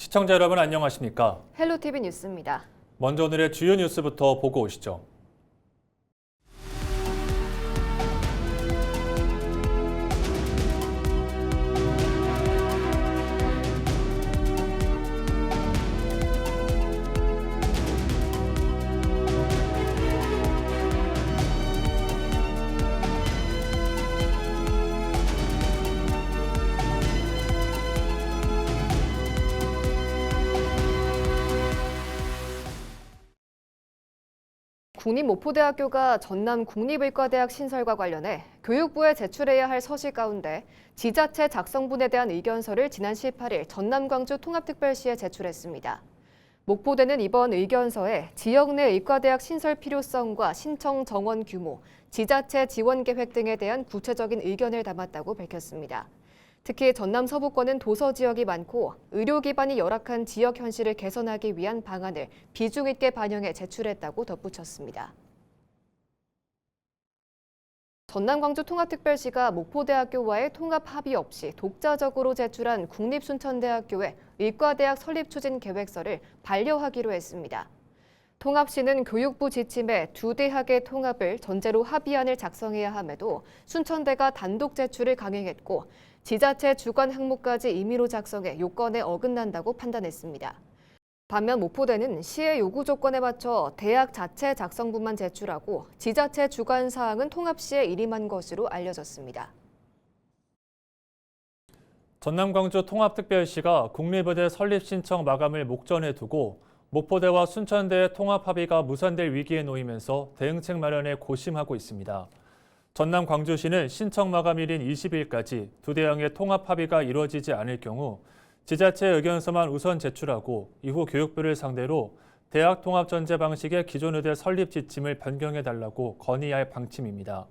시청자 여러분 안녕하십니까? 헬로티비 뉴스입니다. 먼저 오늘의 주요 뉴스부터 보고 오시죠. 국립모포대학교가 전남국립의과대학 신설과 관련해 교육부에 제출해야 할 서식 가운데 지자체 작성분에 대한 의견서를 지난 18일 전남 광주 통합특별시에 제출했습니다. 목포대는 이번 의견서에 지역 내 의과대학 신설 필요성과 신청 정원 규모, 지자체 지원 계획 등에 대한 구체적인 의견을 담았다고 밝혔습니다. 특히 전남 서부권은 도서 지역이 많고 의료 기반이 열악한 지역 현실을 개선하기 위한 방안을 비중 있게 반영해 제출했다고 덧붙였습니다. 전남 광주 통합특별시가 목포대학교와의 통합 합의 없이 독자적으로 제출한 국립순천대학교의 의과대학 설립 추진 계획서를 반려하기로 했습니다. 통합시는 교육부 지침에 두 대학의 통합을 전제로 합의안을 작성해야 함에도 순천대가 단독 제출을 강행했고 지자체 주관 항목까지 임의로 작성해 요건에 어긋난다고 판단했습니다. 반면 목포대는 시의 요구 조건에 맞춰 대학 자체 작성분만 제출하고 지자체 주관 사항은 통합시에 일임한 것으로 알려졌습니다. 전남 광주 통합특별시가 국립의대 설립 신청 마감을 목전에 두고 목포대와 순천대의 통합 합의가 무산될 위기에 놓이면서 대응책 마련에 고심하고 있습니다. 전남 광주시는 신청 마감일인 20일까지 두 대학의 통합 합의가 이루어지지 않을 경우 지자체 의견서만 우선 제출하고 이후 교육부를 상대로 대학 통합 전제 방식의 기존 의대 설립 지침을 변경해달라고 건의할 방침입니다.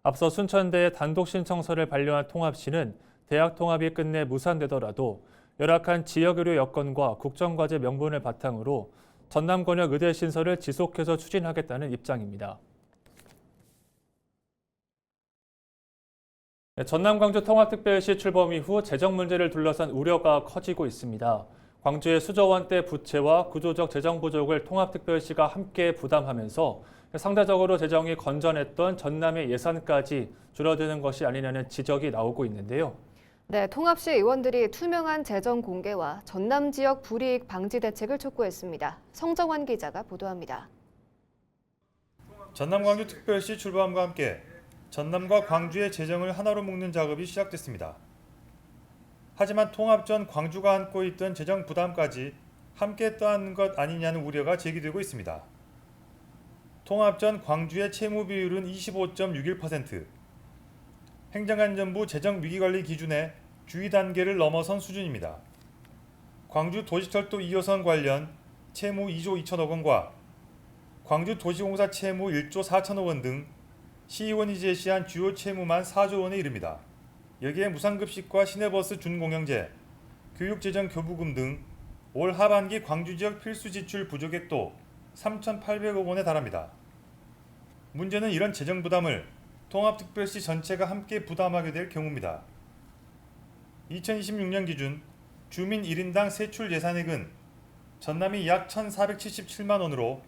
앞서 순천대의 단독 신청서를 반려한 통합시는 대학 통합이 끝내 무산되더라도 열악한 지역의료 여건과 국정과제 명분을 바탕으로 전남 권역 의대 신설을 지속해서 추진하겠다는 입장입니다. 전남 광주 통합특별시 출범 이후 재정 문제를 둘러싼 우려가 커지고 있습니다. 광주의 수조원대 부채와 구조적 재정 부족을 통합특별시가 함께 부담하면서 상대적으로 재정이 건전했던 전남의 예산까지 줄어드는 것이 아니냐는 지적이 나오고 있는데요. 네, 통합시 의원들이 투명한 재정 공개와 전남 지역 불이익 방지 대책을 촉구했습니다. 성정환 기자가 보도합니다. 전남 광주 특별시 출범과 함께 전남과 광주의 재정을 하나로 묶는 작업이 시작됐습니다. 하지만 통합 전 광주가 안고 있던 재정 부담까지 함께 떠안는 것 아니냐는 우려가 제기되고 있습니다. 통합 전 광주의 채무 비율은 25.61%, 행정안전부 재정위기관리 기준의 주의 단계를 넘어선 수준입니다. 광주 도시철도 2호선 관련 채무 2조 2천억 원과 광주 도시공사 채무 1조 4천억 원 등 시의원이 제시한 주요 채무만 4조 원에 이릅니다. 여기에 무상급식과 시내버스 준공영제, 교육재정 교부금 등 올 하반기 광주 지역 필수 지출 부족액도 3,800억 원에 달합니다. 문제는 이런 재정 부담을 통합특별시 전체가 함께 부담하게 될 경우입니다. 2026년 기준 주민 1인당 세출 예산액은 전남이 약 1,477만 원으로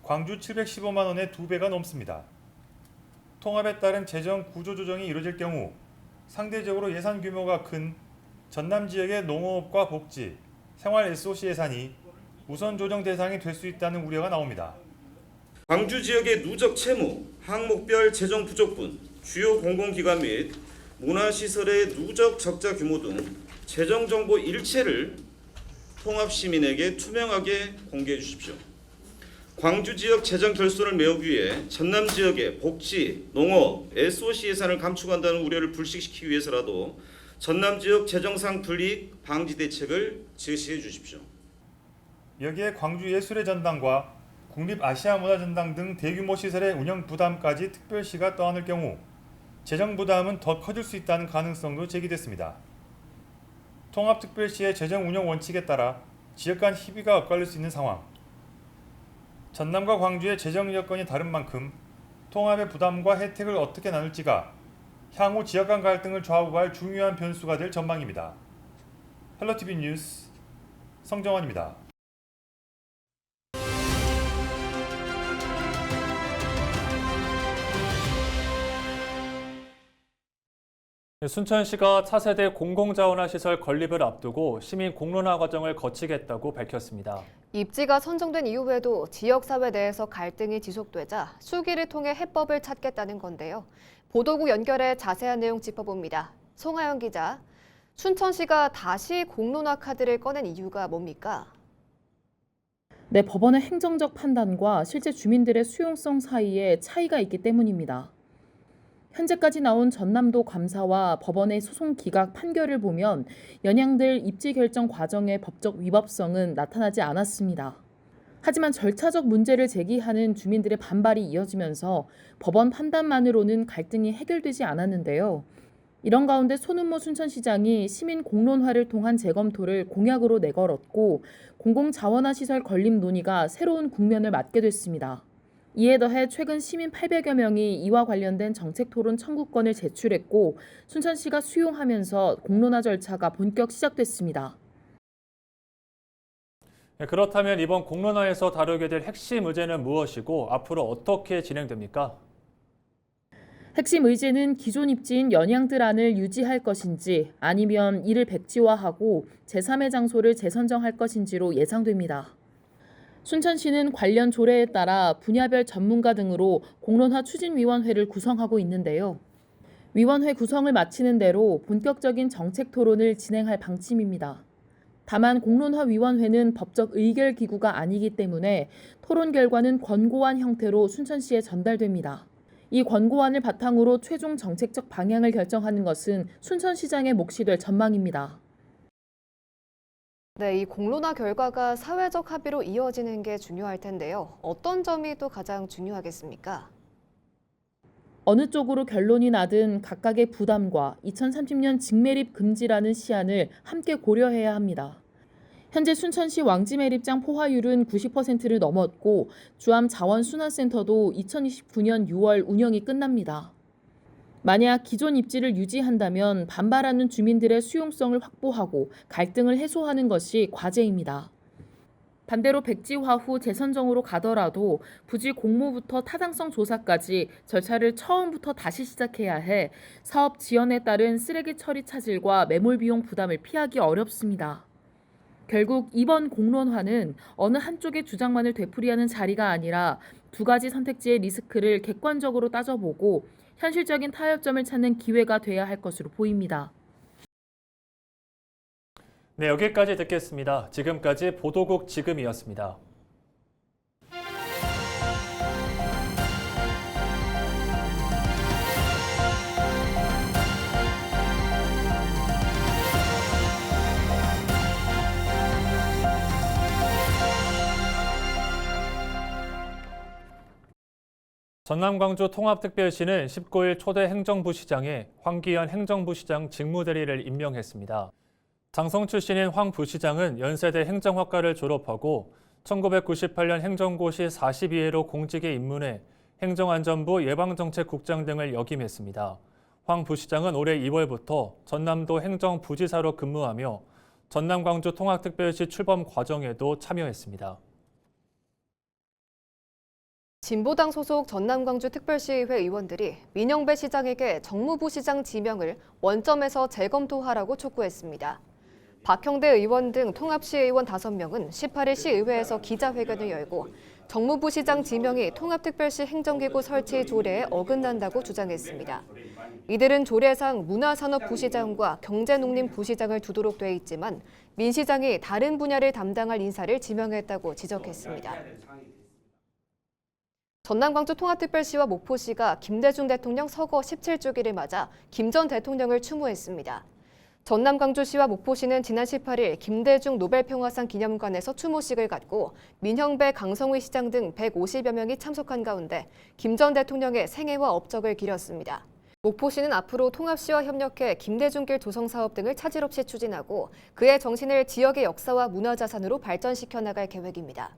광주 715만 원의 2배가 넘습니다. 통합에 따른 재정 구조 조정이 이루어질 경우 상대적으로 예산 규모가 큰 전남 지역의 농업과 복지, 생활 SOC 예산이 우선 조정 대상이 될 수 있다는 우려가 나옵니다. 광주 지역의 누적 채무, 항목별 재정 부족분, 주요 공공기관 및 문화시설의 누적 적자 규모 등 재정 정보 일체를 통합 시민에게 투명하게 공개해 주십시오. 광주 지역 재정 결손을 메우기 위해 전남 지역의 복지, 농업, SOC 예산을 감축한다는 우려를 불식시키기 위해서라도 전남 지역 재정상 불이익 방지 대책을 제시해 주십시오. 여기에 광주 예술의 전당과 국립아시아문화전당 등 대규모 시설의 운영 부담까지 특별시가 떠안을 경우 재정 부담은 더 커질 수 있다는 가능성도 제기됐습니다. 통합특별시의 재정 운영 원칙에 따라 지역 간 희비가 엇갈릴 수 있는 상황. 전남과 광주의 재정 여건이 다른 만큼 통합의 부담과 혜택을 어떻게 나눌지가 향후 지역 간 갈등을 좌우할 중요한 변수가 될 전망입니다. 헬로티비 뉴스 성정원입니다. 순천시가 차세대 공공자원화시설 건립을 앞두고 시민 공론화 과정을 거치겠다고 밝혔습니다. 입지가 선정된 이후에도 지역사회 내에서 갈등이 지속되자 수기를 통해 해법을 찾겠다는 건데요. 보도국 연결해 자세한 내용 짚어봅니다. 송하영 기자, 순천시가 다시 공론화 카드를 꺼낸 이유가 뭡니까? 네, 법원의 행정적 판단과 실제 주민들의 수용성 사이에 차이가 있기 때문입니다. 현재까지 나온 전남도 감사와 법원의 소송 기각 판결을 보면 연양들 입지 결정 과정의 법적 위법성은 나타나지 않았습니다. 하지만 절차적 문제를 제기하는 주민들의 반발이 이어지면서 법원 판단만으로는 갈등이 해결되지 않았는데요. 이런 가운데 손은모 순천시장이 시민 공론화를 통한 재검토를 공약으로 내걸었고 공공자원화 시설 건립 논의가 새로운 국면을 맞게 됐습니다. 이에 더해 최근 시민 800여 명이 이와 관련된 정책 토론 청구권을 제출했고 순천시가 수용하면서 공론화 절차가 본격 시작됐습니다. 그렇다면 이번 공론화에서 다루게 될 핵심 의제는 무엇이고 앞으로 어떻게 진행됩니까? 핵심 의제는 기존 입지인 연양들 안을 유지할 것인지 아니면 이를 백지화하고 제3의 장소를 재선정할 것인지로 예상됩니다. 순천시는 관련 조례에 따라 분야별 전문가 등으로 공론화 추진위원회를 구성하고 있는데요. 위원회 구성을 마치는 대로 본격적인 정책 토론을 진행할 방침입니다. 다만 공론화위원회는 법적 의결 기구가 아니기 때문에 토론 결과는 권고안 형태로 순천시에 전달됩니다. 이 권고안을 바탕으로 최종 정책적 방향을 결정하는 것은 순천시장의 몫이 될 전망입니다. 네, 이 공론화 결과가 사회적 합의로 이어지는 게 중요할 텐데요. 어떤 점이 또 가장 중요하겠습니까? 어느 쪽으로 결론이 나든 각각의 부담과 2030년 직매립 금지라는 시안을 함께 고려해야 합니다. 현재 순천시 왕지매립장 포화율은 90%를 넘었고 주암 자원순환센터도 2029년 6월 운영이 끝납니다. 만약 기존 입지를 유지한다면 반발하는 주민들의 수용성을 확보하고 갈등을 해소하는 것이 과제입니다. 반대로 백지화 후 재선정으로 가더라도 부지 공모부터 타당성 조사까지 절차를 처음부터 다시 시작해야 해 사업 지연에 따른 쓰레기 처리 차질과 매몰 비용 부담을 피하기 어렵습니다. 결국 이번 공론화는 어느 한쪽의 주장만을 되풀이하는 자리가 아니라 두 가지 선택지의 리스크를 객관적으로 따져보고 현실적인 타협점을 찾는 기회가 돼야 할 것으로 보입니다. 네, 여기까지 듣겠습니다. 지금까지 보도국 지금이었습니다. 전남 광주 통합특별시는 19일 초대 행정부시장에 황기현 행정부시장 직무대리를 임명했습니다. 장성 출신인 황 부시장은 연세대 행정학과를 졸업하고 1998년 행정고시 42회로 공직에 입문해 행정안전부 예방정책국장 등을 역임했습니다. 황 부시장은 올해 2월부터 전남도 행정부지사로 근무하며 전남 광주 통합특별시 출범 과정에도 참여했습니다. 진보당 소속 전남광주특별시의회 의원들이 민영배 시장에게 정무부시장 지명을 원점에서 재검토하라고 촉구했습니다. 박형대 의원 등 통합시의원 5명은 18일 시의회에서 기자회견을 열고 정무부시장 지명이 통합특별시 행정기구 설치 조례에 어긋난다고 주장했습니다. 이들은 조례상 문화산업부시장과 경제농림부시장을 두도록 돼 있지만 민 시장이 다른 분야를 담당할 인사를 지명했다고 지적했습니다. 전남광주 통합특별시와 목포시가 김대중 대통령 서거 17주기를 맞아 김 전 대통령을 추모했습니다. 전남광주시와 목포시는 지난 18일 김대중 노벨평화상 기념관에서 추모식을 갖고 민형배, 강성의 시장 등 150여 명이 참석한 가운데 김 전 대통령의 생애와 업적을 기렸습니다. 목포시는 앞으로 통합시와 협력해 김대중길 조성사업 등을 차질 없이 추진하고 그의 정신을 지역의 역사와 문화자산으로 발전시켜 나갈 계획입니다.